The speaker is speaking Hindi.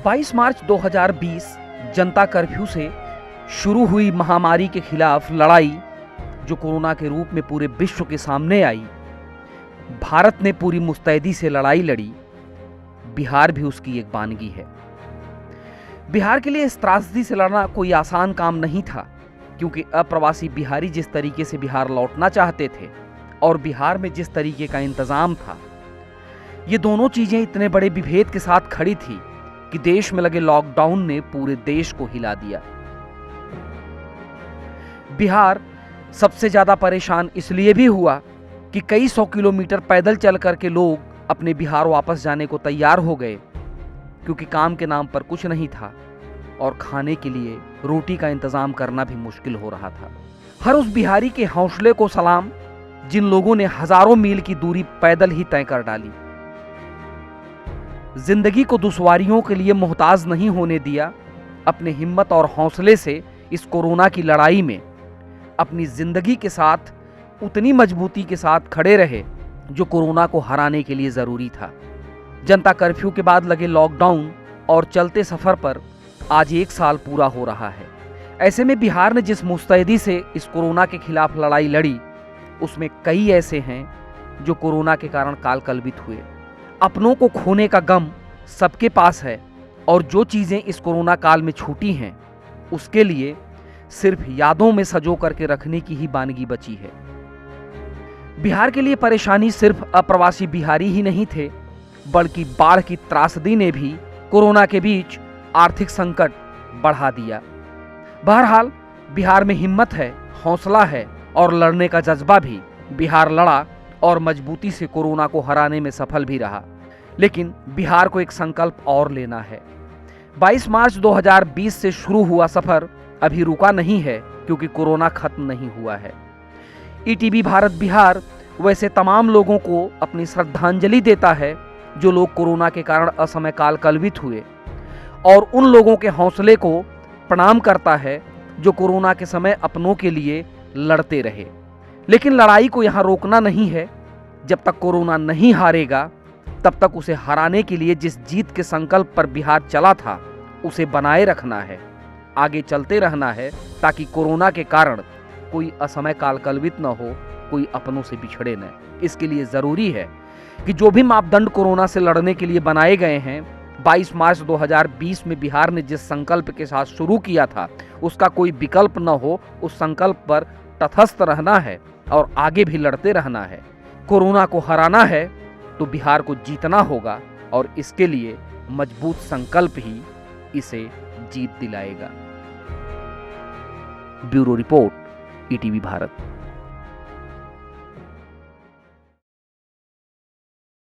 बाईस मार्च 2020 जनता कर्फ्यू से शुरू हुई महामारी के खिलाफ लड़ाई जो कोरोना के रूप में पूरे विश्व के सामने आई। भारत ने पूरी मुस्तैदी से लड़ाई लड़ी। बिहार भी उसकी एक बानगी है। बिहार के लिए इस त्रासदी से लड़ना कोई आसान काम नहीं था, क्योंकि अप्रवासी बिहारी जिस तरीके से बिहार लौटना चाहते थे और बिहार में जिस तरीके का इंतजाम था, ये दोनों चीजें इतने बड़े विभेद के साथ खड़ी थी कि देश में लगे लॉकडाउन ने पूरे देश को हिला दिया। बिहार सबसे ज्यादा परेशान इसलिए भी हुआ कि कई 100 किलोमीटर पैदल चल करके लोग अपने बिहार वापस जाने को तैयार हो गए, क्योंकि काम के नाम पर कुछ नहीं था और खाने के लिए रोटी का इंतजाम करना भी मुश्किल हो रहा था। हर उस बिहारी के हौसले को सलाम जिन लोगों ने हजारों मील की दूरी पैदल ही तय कर डाली, जिंदगी को दुश्वारियों के लिए मोहताज नहीं होने दिया, अपने हिम्मत और हौसले से इस कोरोना की लड़ाई में अपनी जिंदगी के साथ उतनी मजबूती के साथ खड़े रहे जो कोरोना को हराने के लिए जरूरी था। जनता कर्फ्यू के बाद लगे लॉकडाउन और चलते सफर पर आज 1 साल पूरा हो रहा है। ऐसे में बिहार ने जिस मुस्तैदी से इस कोरोना के खिलाफ लड़ाई लड़ी, उसमें कई ऐसे हैं जो कोरोना के कारण काल कलवित हुए। अपनों को खोने का गम सबके पास है और जो चीजें इस कोरोना काल में छूटी हैं, उसके लिए सिर्फ यादों में सजो करके रखने की ही बानगी बची है। बिहार के लिए परेशानी सिर्फ अप्रवासी बिहारी ही नहीं थे, बल्कि बाढ़ की त्रासदी ने भी कोरोना के बीच आर्थिक संकट बढ़ा दिया। बहरहाल बिहार में हिम्मत है, हौसला है और लड़ने का जज्बा भी। बिहार लड़ा और मजबूती से कोरोना को हराने में सफल भी रहा। लेकिन बिहार को एक संकल्प और लेना है। 22 मार्च 2020 से शुरू हुआ सफर अभी रुका नहीं है, क्योंकि कोरोना खत्म नहीं हुआ है। ईटीवी भारत बिहार वैसे तमाम लोगों को अपनी श्रद्धांजलि देता है जो लोग कोरोना के कारण असमय काल कलवित हुए, और उन लोगों के हौसले को प्रणाम करता है जो कोरोना के समय अपनों के लिए लड़ते रहे। लेकिन लड़ाई को यहाँ रोकना नहीं है। जब तक कोरोना नहीं हारेगा, तब तक उसे हराने के लिए जिस जीत के संकल्प पर बिहार चला था, उसे बनाए रखना है, आगे चलते रहना है, ताकि कोरोना के कारण कोई असमय काल कलवित न हो, कोई अपनों से बिछड़े न। इसके लिए जरूरी है कि जो भी मापदंड कोरोना से लड़ने के लिए बनाए गए हैं, 22 मार्च 2020 में बिहार ने जिस संकल्प के साथ शुरू किया था, उसका कोई विकल्प न हो। उस संकल्प पर तटस्थ रहना है और आगे भी लड़ते रहना है। कोरोना को हराना है तो बिहार को जीतना होगा, और इसके लिए मजबूत संकल्प ही इसे जीत दिलाएगा। Bureau report, ETV Bharat.